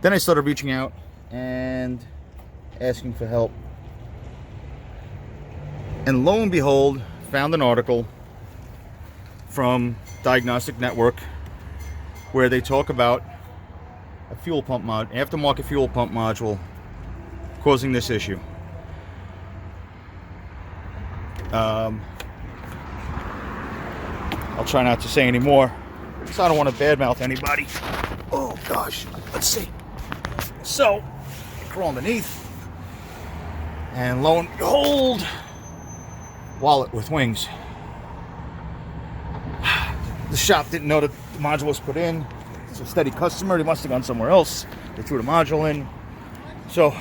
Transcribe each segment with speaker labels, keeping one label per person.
Speaker 1: Then I started reaching out and asking for help. And lo and behold, found an article from Diagnostic Network where they talk about a fuel pump aftermarket fuel pump module causing this issue. I'll try not to say any more, because I don't want to badmouth anybody. Oh gosh, let's see. So, crawl underneath, and lo and behold, wallet with wings. The shop didn't know that the module was put in. It's a steady customer. He must have gone somewhere else. They threw the module in. So,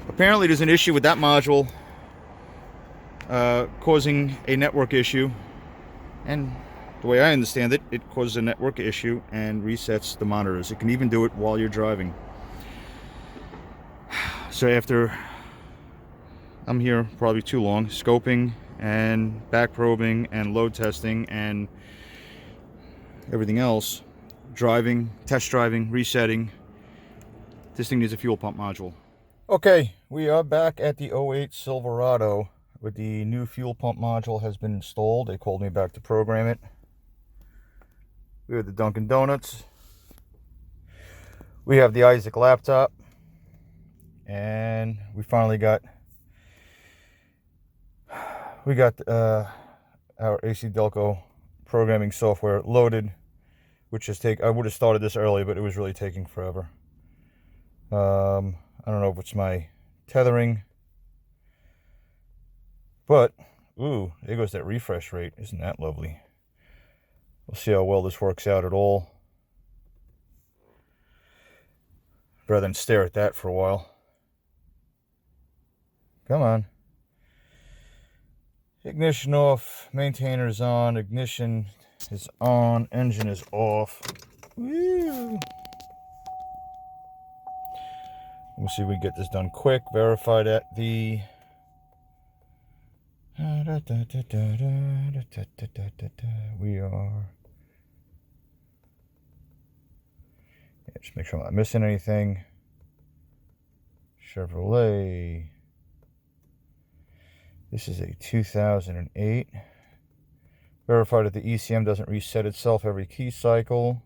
Speaker 1: apparently there's an issue with that module causing a network issue. And the way I understand it, it causes a network issue and resets the monitors. It can even do it while you're driving. So after, I'm here probably too long, scoping and back probing and load testing and everything else, driving, test driving, resetting, this thing needs a fuel pump module. Okay, we are back at the 08 Silverado with the new fuel pump module has been installed. They called me back to program it. We have the Dunkin' Donuts. We have the Isaac laptop. And we finally got our AC Delco programming software loaded, which is I would have started this early, but it was really taking forever. I don't know if it's my tethering, but ooh, there goes that refresh rate. Isn't that lovely? We'll see how well this works out at all. Rather than stare at that for a while. Come on. Ignition off, maintainer is on, ignition is on, engine is off. Woo. We'll see if we get this done quick. Verified at the we are. Yeah, just make sure I'm not missing anything. Chevrolet. This is a 2008. Verified that the ECM doesn't reset itself every key cycle.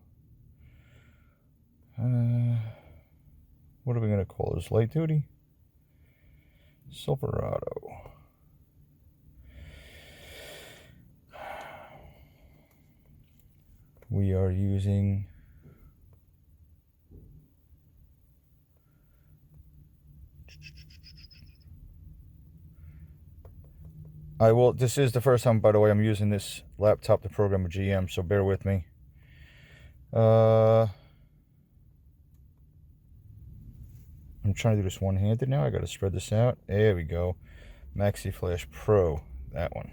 Speaker 1: What are we going to call this? Light duty? Silverado. We are using this is the first time, by the way, I'm using this laptop to program a GM, so bear with me. I'm trying to do this one-handed now. I got to spread this out. There we go. Maxi Flash Pro, that one.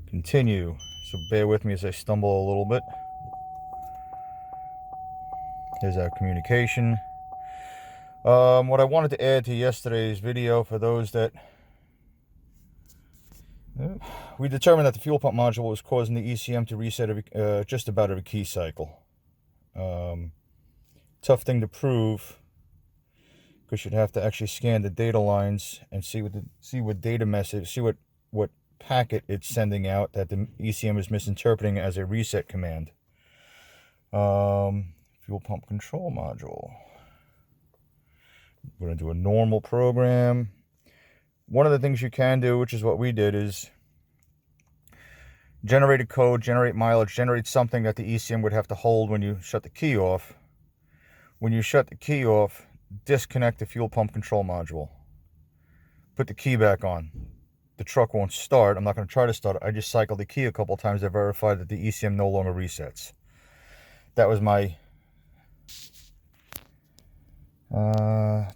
Speaker 1: Continue. So bear with me as I stumble a little bit. Here's our communication. What I wanted to add to yesterday's video, for those that we determined that the fuel pump module was causing the ECM to reset just about every key cycle. Tough thing to prove, because you'd have to actually scan the data lines and see what data message, see what packet it's sending out that the ECM is misinterpreting as a reset command. Fuel pump control module. We're going to do a normal program. One of the things you can do, which is what we did, is generate a code, generate mileage, generate something that the ECM would have to hold when you shut the key off. When you shut the key off, disconnect the fuel pump control module. Put the key back on. The truck won't start. I'm not going to try to start it. I just cycled the key a couple times to verify that the ECM no longer resets. That was my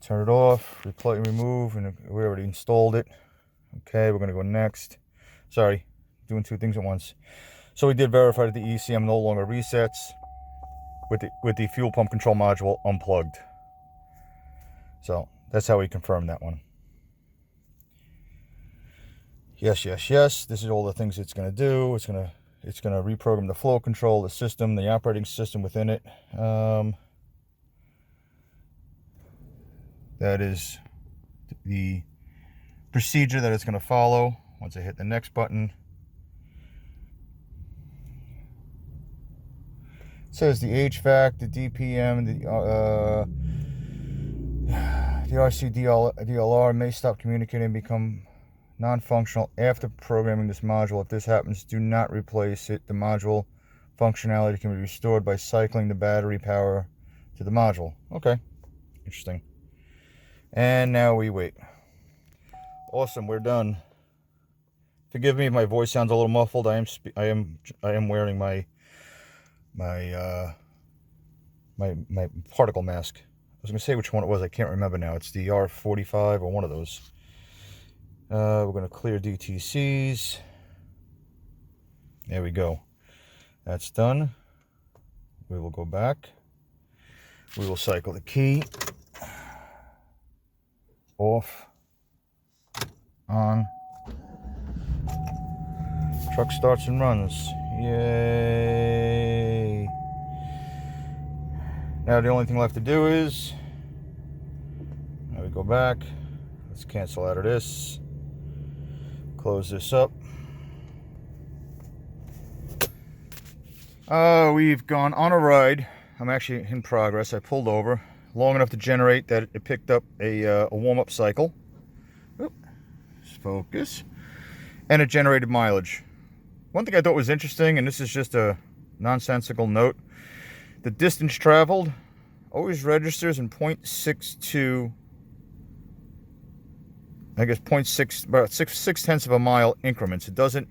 Speaker 1: turn it off, remove, and we already installed it. Okay, we're going to go next. Sorry, doing two things at once. So we did verify that the ECM no longer resets with the fuel pump control module unplugged. So that's how we confirm that one. Yes. This is all the things it's going to do. It's going to It's going to reprogram the flow control, the system, the operating system within it. That is the procedure that it's going to follow. Once I hit the next button, it says the HVAC, the DPM, the RC-DLR may stop communicating and become non-functional after programming this module. If this happens, do not replace it. The module functionality can be restored by cycling the battery power to the module. Okay, interesting. And now we wait. Awesome, we're done. Forgive me if my voice sounds a little muffled. I am wearing my particle mask. I was going to say which one it was. I can't remember now. It's the R45 or one of those. We're going to clear DTCs. There we go. That's done. We will go back. We will cycle the key. Off. On. Truck starts and runs. Yay! Now the only thing left to do is, now we go back. Let's cancel out of this. Close this up. We've gone on a ride. I'm actually in progress. I pulled over long enough to generate that it picked up a warm-up cycle. Oop, focus. And it generated mileage. One thing I thought was interesting, and this is just a nonsensical note, the distance traveled always registers in 0.62, I guess 0.6, about 6/10 of a mile increments. It doesn't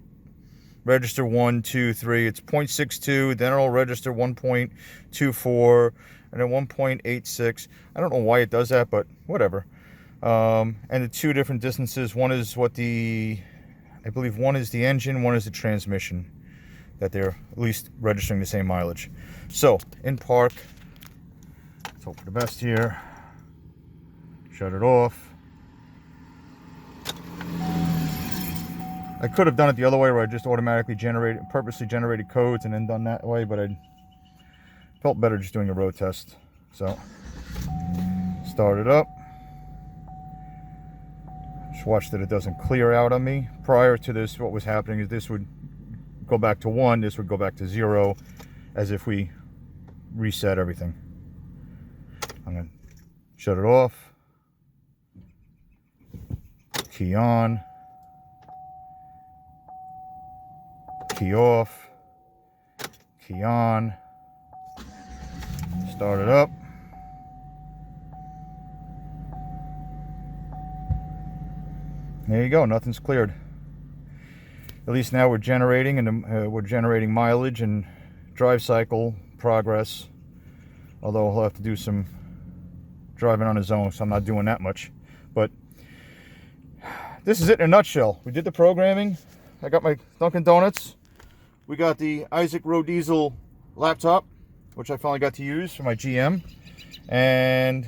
Speaker 1: register 1, 2, 3. It's 0.62, then it'll register 1.24, and then 1.86. I don't know why it does that, but whatever. And the two different distances, one is what I believe one is the engine, one is the transmission, that they're at least registering the same mileage. So, in park, let's hope for the best here. Shut it off. I could have done it the other way where I just automatically purposely generated codes and then done that way, but I felt better just doing a road test. So, start it up. Just watch that it doesn't clear out on me. Prior to this, what was happening is this would go back to 1, this would go back to 0, as if we reset everything. I'm going to shut it off. Key on. Key off. Key on. Start it up. There you go, nothing's cleared. At least now we're generating, and we're generating mileage and drive cycle progress. Although he'll have to do some driving on his own, so I'm not doing that much. But this is it in a nutshell. We did the programming. I got my Dunkin' Donuts. We got the Isaac Road Diesel laptop, which I finally got to use for my GM. And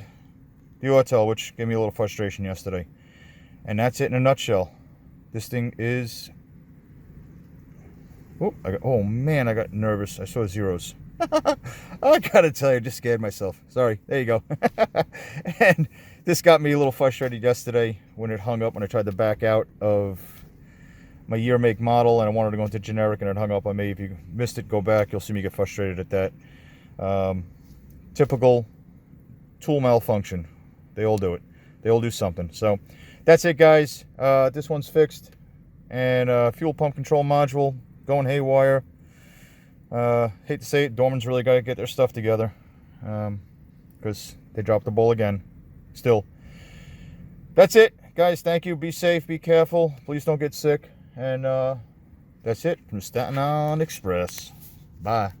Speaker 1: the Auto, which gave me a little frustration yesterday. And that's it in a nutshell. This thing is... Oh man, I got nervous. I saw zeros. I gotta tell you, I just scared myself. Sorry, there you go. And this got me a little frustrated yesterday when it hung up, when I tried to back out of my year, make, model, and I wanted to go into generic, and it hung up on me. If you missed it, go back. You'll see me get frustrated at that. Typical tool malfunction. They all do it. They all do something. So that's it, guys. This one's fixed. And fuel pump control module going haywire. Hate to say it, Dorman's really got to get their stuff together, because they dropped the ball again. Still, that's it, guys. Thank you. Be safe, be careful, please don't get sick, and that's it from Staten Island Express. Bye.